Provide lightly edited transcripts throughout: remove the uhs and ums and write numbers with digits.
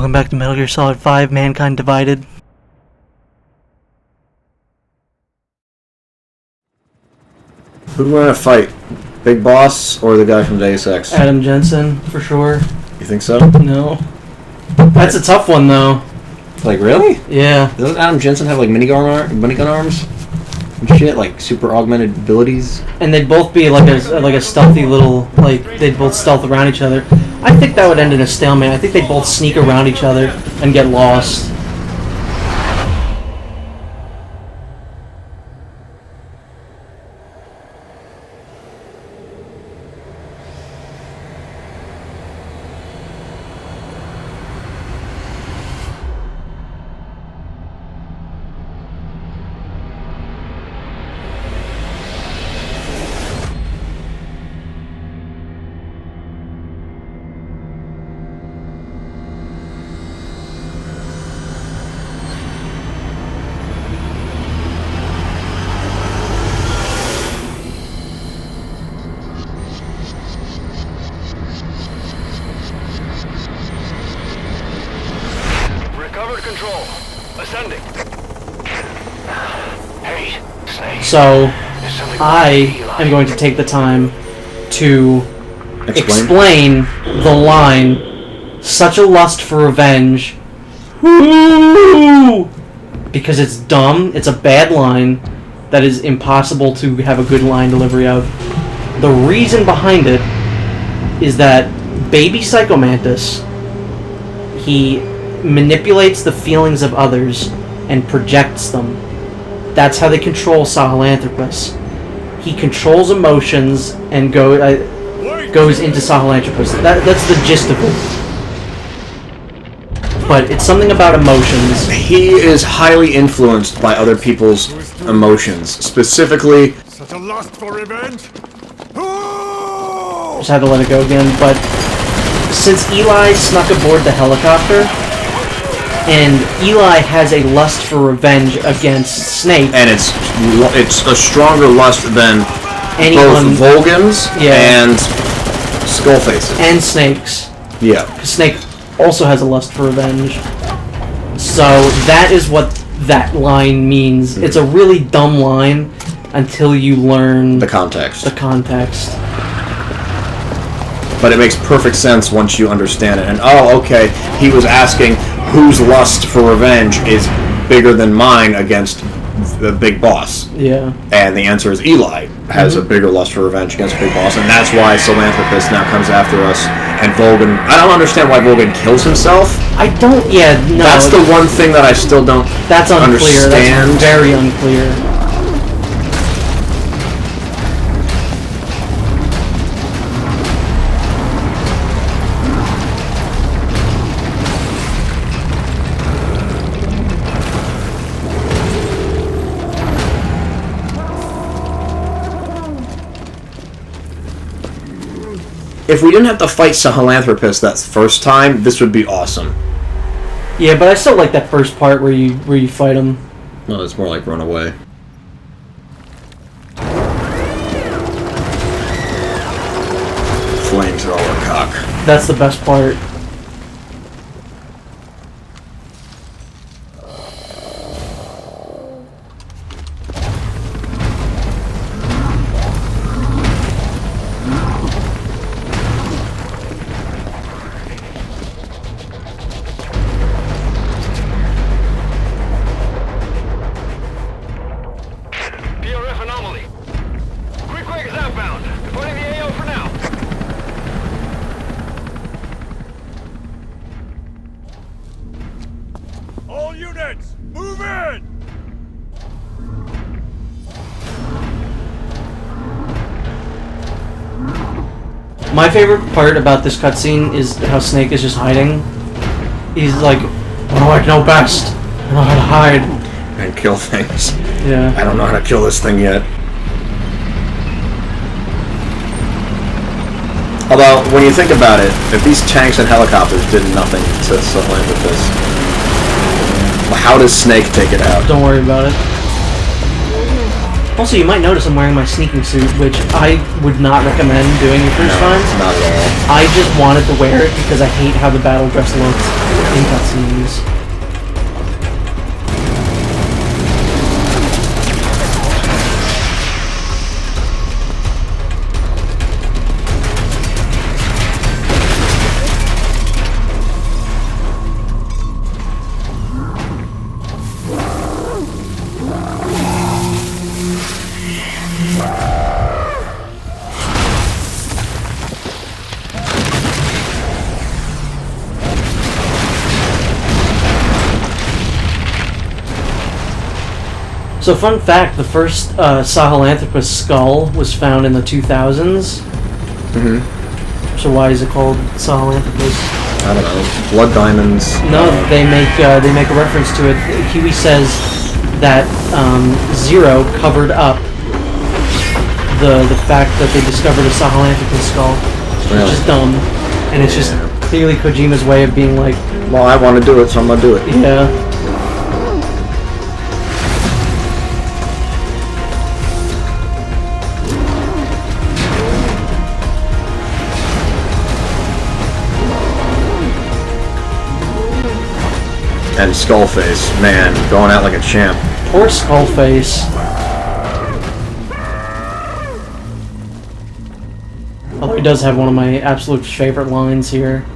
Welcome back to Metal Gear Solid 5, Mankind Divided. Who do we want to fight? Big Boss or the guy from Deus Ex? Adam Jensen, for sure. You think so? No. That's a tough one, though. Like, really? Yeah. Doesn't Adam Jensen have, like, minigun arms? And shit, like, super augmented abilities? And they'd both be like a stealthy little, like, they'd both stealth around each other. I think that would end in a stalemate. I think they'd both sneak around each other and get lost. Control. Ascending. Hey, Snake. So, I am going to take the time to explain the line, "Such a lust for revenge." Woo! Because it's dumb, it's a bad line that is impossible to have a good line delivery of. The reason behind it is that Baby Psycho Mantis, he manipulates the feelings of others and projects them. That's how they control Sahelanthropus. He controls emotions and goes into Sahelanthropus. That's the gist of it. But it's something about emotions. He is highly influenced by other people's emotions. Specifically... Such a lust for revenge? Just had to let it go again, but since Eli snuck aboard the helicopter, and Eli has a lust for revenge against Snake. And it's a stronger lust than anyone, both Volgans and Skullfaces. And Snake's. Yeah. Because Snake also has a lust for revenge. So that is what that line means. Mm-hmm. It's a really dumb line until you learn the context. But it makes perfect sense once you understand it. And, oh, okay, he was asking whose lust for revenge is bigger than mine against the Big Boss. Yeah. And the answer is Eli has a bigger lust for revenge against Big Boss, and that's why Sahelanthropus now comes after us. And Volgan, I don't understand why Volgan kills himself. I don't, no. That's the one thing that I still don't unclear. understand. That's very unclear. If we didn't have to fight Sahelanthropus that first time, this would be awesome. Yeah, but I still like that first part where you fight him. No, it's more like run away. Flamethrower cock. That's the best part. Units, move in! My favorite part about this cutscene is how Snake is just hiding. He's like, "Oh, I know best. I know how to hide." And kill things. Yeah. I don't know how to kill this thing yet. Although, when you think about it, if these tanks and helicopters did nothing to Sahelanthropus, how does Snake take it out? Don't worry about it. Also, you might notice I'm wearing my sneaking suit, which I would not recommend doing the first time. Not at all. I just wanted to wear it because I hate how the battle dress looks in cutscenes. So, fun fact, the first Sahelanthropus skull was found in the 2000s. Mm-hmm. So why is it called Sahelanthropus? I don't know. Blood diamonds. No, they make a reference to it. Huey says that Zero covered up the fact that they discovered a Sahelanthropus skull, which is dumb, and it's just clearly Kojima's way of being like, well, I want to do it, so I'm gonna do it. Yeah. And Skullface, man, going out like a champ. Poor Skullface. Although he does have one of my absolute favorite lines here.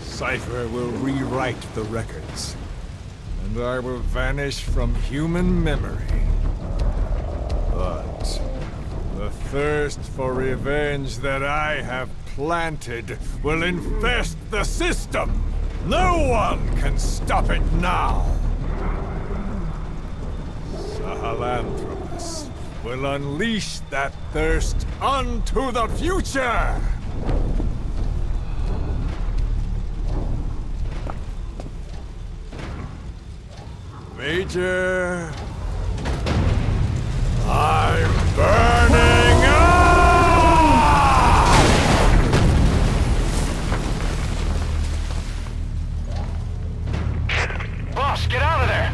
Cypher will rewrite the records, and I will vanish from human memory. But the thirst for revenge that I have planted will infest the system. No one can stop it now. Sahelanthropus will unleash that thirst onto the future! Major, I'm burning up! Boss, get out of there!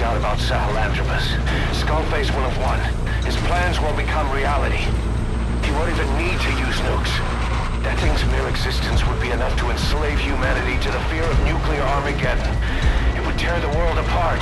Out about Sahelanthropus. Skullface will have won. His plans will become reality. He won't even need to use nukes. That thing's mere existence would be enough to enslave humanity to the fear of nuclear Armageddon. It would tear the world apart.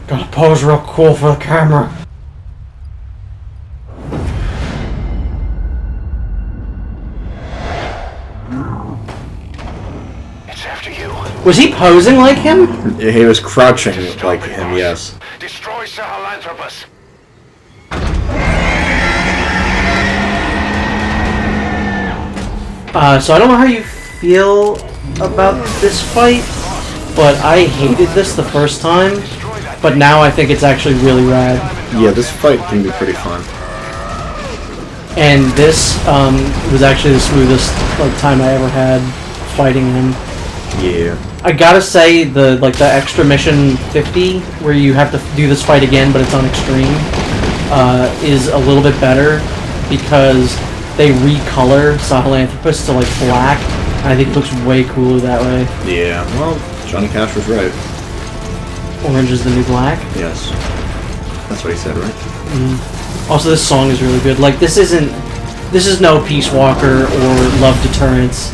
Gotta pose real cool for the camera. It's after you. Was he posing like him? He was crouching like him, yes. Destroy Sahelanthropus. So I don't know how you feel about this fight, but I hated this the first time. But now I think it's actually really rad. Yeah, this fight can be pretty fun. And this was actually the smoothest time I ever had fighting him. Yeah. I gotta say the extra mission 50, where you have to do this fight again, but it's on extreme, is a little bit better because they recolor Sahelanthropus to like black. And I think it looks way cooler that way. Yeah, well, Johnny Cash was right. Orange is the new black. Yes, that's what he said, right? Also, this song is really good. Like, this is no Peace Walker or Love Deterrence,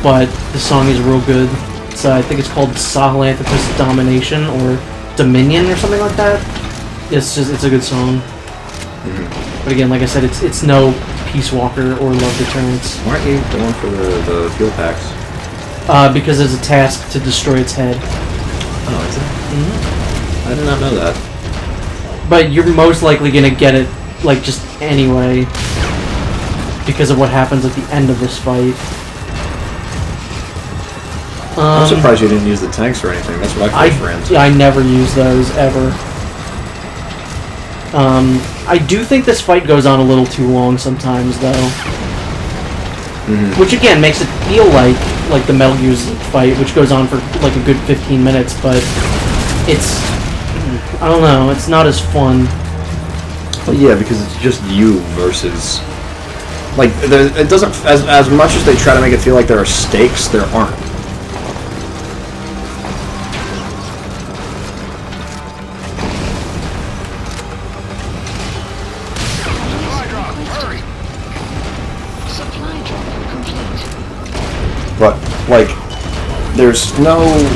but the song is real good. So I think it's called Sahelanthropus Domination or Dominion or something like that. It's a good song. But again, like I said, it's no Peace Walker or Love Deterrence. Why aren't you going for the fuel packs? Because there's a task to destroy its head. Oh, is it? I did not know that. But you're most likely gonna get it, like, just anyway, because of what happens at the end of this fight. I'm surprised you didn't use the tanks or anything. That's what I first ran to. I never use those, ever. I do think this fight goes on a little too long sometimes, though. Which, again, makes it feel like the Metal Gear fight, which goes on for, like, a good 15 minutes, but it's... I don't know, it's not as fun. Well, yeah, because it's just you versus... Like, it doesn't... As much as they try to make it feel like there are stakes, there aren't. But, like, there's nothing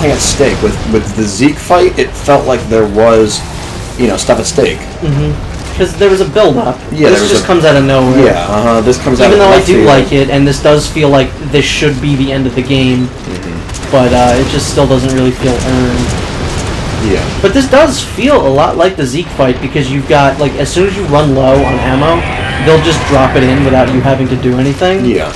at stake. With the Zeke fight, it felt like there was, stuff at stake. Because there was a build-up. Yeah, this just comes out of nowhere. Yeah, this comes out of nowhere. Even though I do field. like it, and this does feel like this should be the end of the game, but it just still doesn't really feel earned. Yeah. But this does feel a lot like the Zeke fight, because you've got, like, as soon as you run low on ammo, they'll just drop it in without you having to do anything. Yeah.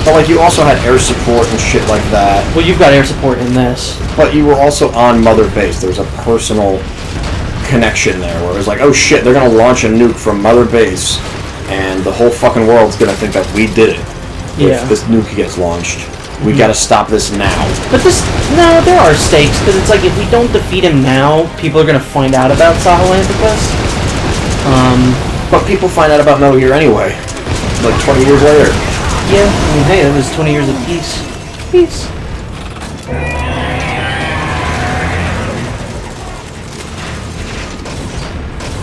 But, like, you also had air support and shit like that. Well, you've got air support in this. But you were also on Mother Base. There was a personal connection there where it was like, oh shit, they're gonna launch a nuke from Mother Base, and the whole fucking world's gonna think that we did it. Yeah. If this nuke gets launched. We gotta stop this now. But no, there are stakes, because it's like, if we don't defeat him now, people are gonna find out about Sahelanthropus. But people find out about Metal Gear anyway. Like 20 years later. Yeah, I mean, hey, it was 20 years of peace. Peace.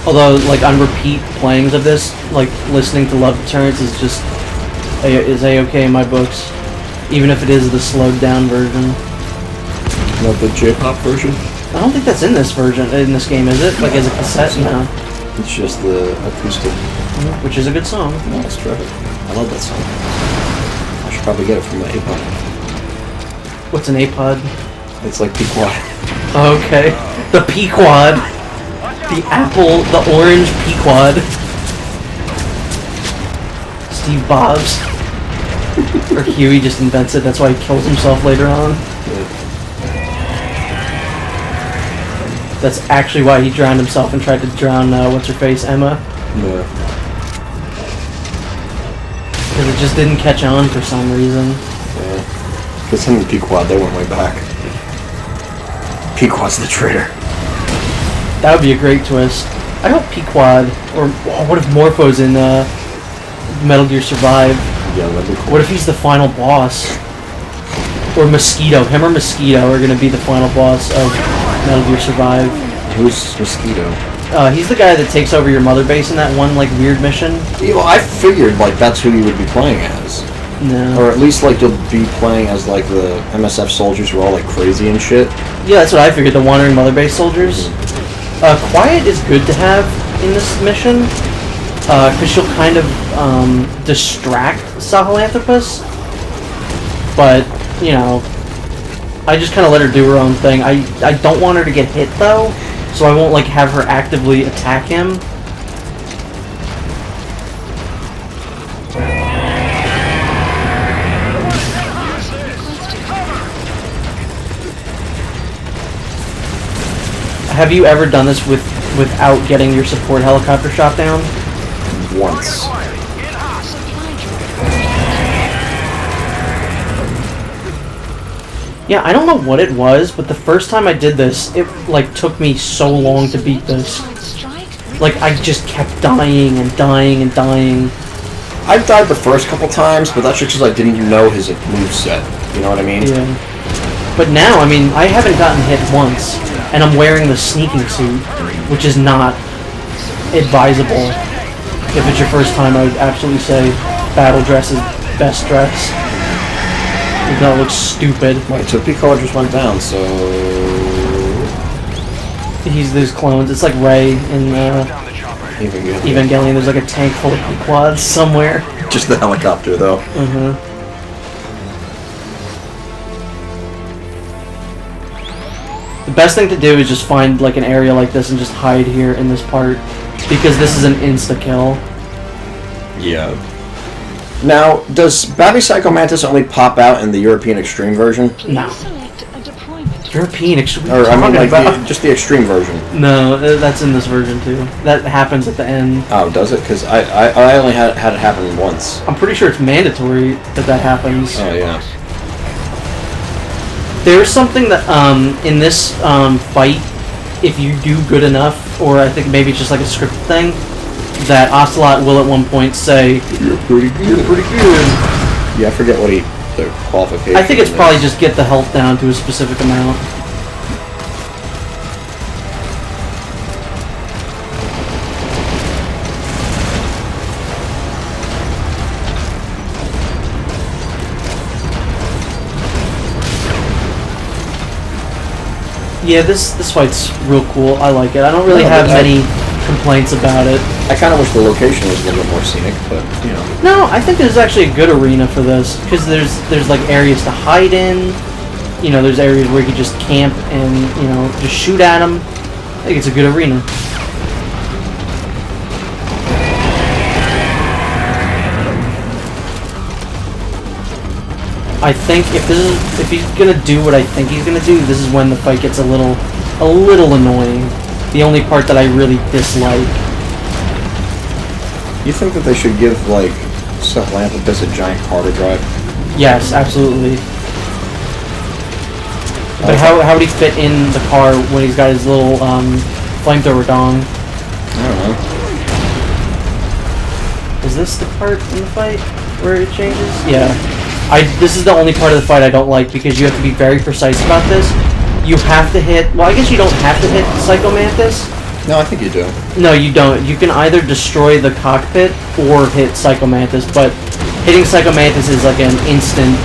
Although, like, on repeat playings of this, like, listening to Love Deterrence is just is A-okay in my books. Even if it is the slowed down version. Not the J-pop version? I don't think that's in this version, in this game, is it? Like, as a cassette? No. It's just the acoustic. Which is a good song. No, it's terrific. I love that song. I should probably get it from the A-pod. What's an A-pod? It's like Pequod. Okay. The Pequod. The apple, the orange Pequod. Steve Bobs. Or Huey just invents it, that's why he kills himself later on. Yeah. That's actually why he drowned himself and tried to drown, what's-her-face, Emma. Yeah. Because it just didn't catch on for some reason. Yeah. Because him and Pequod, they went way back. Pequod's the traitor. That would be a great twist. I hope Pequod, or what if Morpho's in Metal Gear Survive? Yeah, that'd be cool. What if he's the final boss? Or Mosquito. Him or Mosquito are going to be the final boss of Metal Gear Survive. Who's Mosquito? He's the guy that takes over your mother base in that one, like, weird mission. Yeah, well, I figured, like, that's who you would be playing as. No. Or at least, like, you'll be playing as, like, the MSF soldiers who are all, like, crazy and shit. Yeah, that's what I figured, the wandering mother base soldiers. Quiet is good to have in this mission, because she'll kind of distract Sahelanthropus. But, you know, I just kind of let her do her own thing. I don't want her to get hit, though, so I won't, like, have her actively attack him. Have you ever done this without getting your support helicopter shot down? Once. Yeah, I don't know what it was, but the first time I did this, it, like, took me so long to beat this. Like, I just kept dying and dying and dying. I died the first couple times, but that's just because I didn't know his moveset. You know what I mean? Yeah. But now, I mean, I haven't gotten hit once, and I'm wearing the sneaking suit, which is not advisable. If it's your first time, I would absolutely say battle dress is best dress. Even though it looks stupid. Wait, so Piccolo just went down, so... He's those clones. It's like Rey in Evangelion. There's like a tank full of quads somewhere. Just the helicopter, though. The best thing to do is just find like an area like this and just hide here in this part, because this is an insta-kill. Yeah. Now, does Baby Psycho Mantis only pop out in the European Extreme version? No. European Extreme? Or, I mean, like, just the Extreme version. No, that's in this version, too. That happens at the end. Oh, does it? Because I only had it happen once. I'm pretty sure it's mandatory that happens. Oh, yeah. There's something that, in this, fight, if you do good enough, or I think maybe it's just like a script thing, that Ocelot will at one point say, "You're pretty good. You're pretty good." Yeah, I forget what the qualification. I think it's probably just get the health down to a specific amount. Yeah, this fight's real cool. I like it. I don't really have many complaints about it. I kind of wish the location was a little bit more scenic, but you know. No, I think there's actually a good arena for this, because there's like areas to hide in. You know, there's areas where you can just camp and, you know, just shoot at them. I think it's a good arena. I think if he's gonna do what I think he's gonna do, this is when the fight gets a little annoying. The only part that I really dislike. You think that they should give, like, Sahelanthropus a giant car to drive? Yes, absolutely. But how would he fit in the car when he's got his little flamethrower dong? I don't know. Is this the part in the fight where it changes? Yeah. This is the only part of the fight I don't like, because you have to be very precise about this. You have to hit... Well, I guess you don't have to hit Psycho Mantis. No, I think you do. No, you don't. You can either destroy the cockpit or hit Psycho Mantis, but hitting Psycho Mantis is like an instant,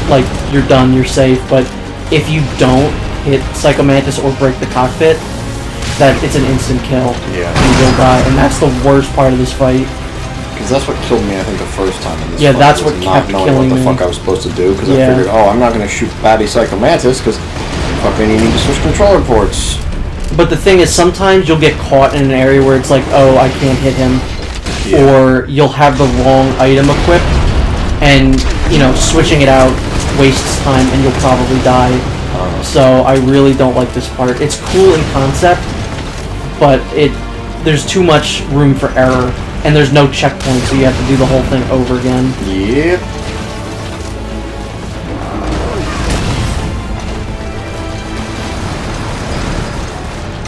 like, you're done, you're safe, but if you don't hit Psycho Mantis or break the cockpit, that it's an instant kill. Yeah. And you'll die, and that's the worst part of this fight. Because that's what killed me, I think, the first time in this Yeah, fight, that's what kept not knowing killing what the me. fuck I was supposed to do, because Yeah. I figured, oh, I'm not going to shoot Baby Psycho Mantis, because fucking you need to switch controller ports. But the thing is, sometimes you'll get caught in an area where it's like, oh, I can't hit him. Yeah. Or you'll have the wrong item equipped, and, you know, switching it out wastes time and you'll probably die. So I really don't like this part. It's cool in concept, but there's too much room for error, and there's no checkpoint, so you have to do the whole thing over again. Yep.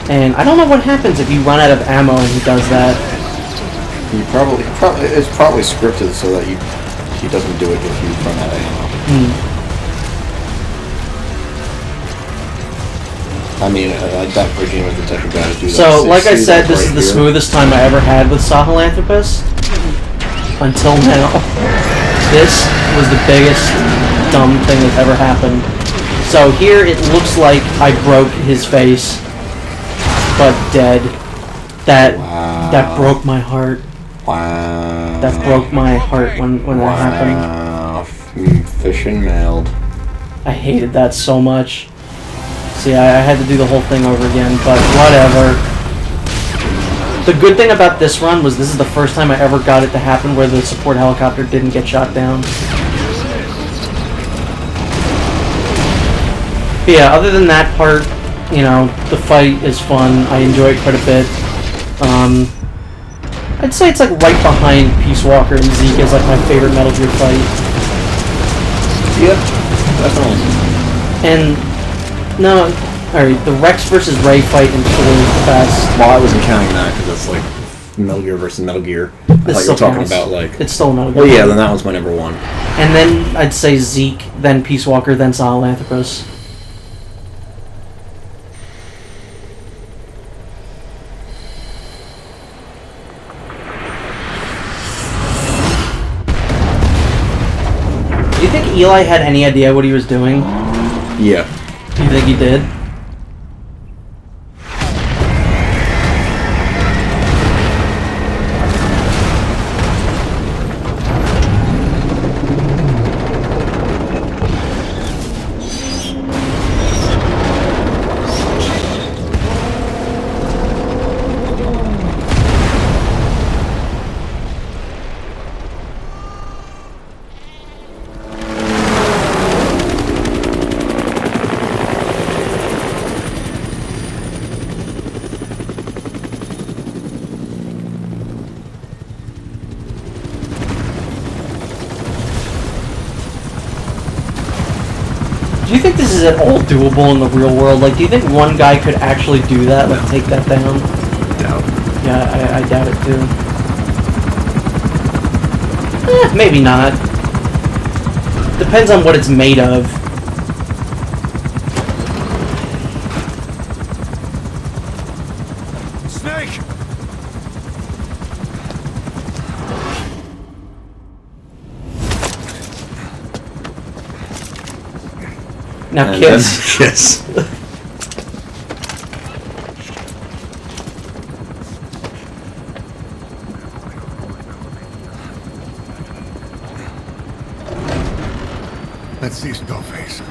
And I don't know what happens if you run out of ammo and he does that. It's probably scripted so that he doesn't do it if you run out of ammo. I mean, that Regime is the type of guy to do that. So, like I See said, that this right is the here? smoothest time I ever had with Sahelanthropus. Until now. This was the biggest dumb thing that's ever happened. So here it looks like I broke his face, but dead. That broke my heart. Wow. That broke my heart when that happened. Wow. Fish and mailed. I hated that so much. See, I had to do the whole thing over again, but whatever. The good thing about this run was this is the first time I ever got it to happen where the support helicopter didn't get shot down. But yeah, other than that part, you know, the fight is fun. I enjoy it quite a bit. I'd say it's like right behind Peace Walker and Zeke is like my favorite Metal Gear fight. Yep, definitely. And no, alright, the Rex versus Ray fight in 4 is the best. Well, I wasn't counting that because that's like Metal Gear versus Metal Gear. I thought you were talking about like. It's still Metal Gear. Well, yeah, then that one's my number one. And then I'd say Zeke, then Peace Walker, then Sahelanthropus. Do you think Eli had any idea what he was doing? Yeah. Do you think he did? Do you think this is at all doable in the real world? Like, do you think one guy could actually do that? Like, take that down? Doubt. Yeah, I doubt it too. Maybe not. Depends on what it's made of. Snake! Now And kiss. then kiss. Let's see Skullface.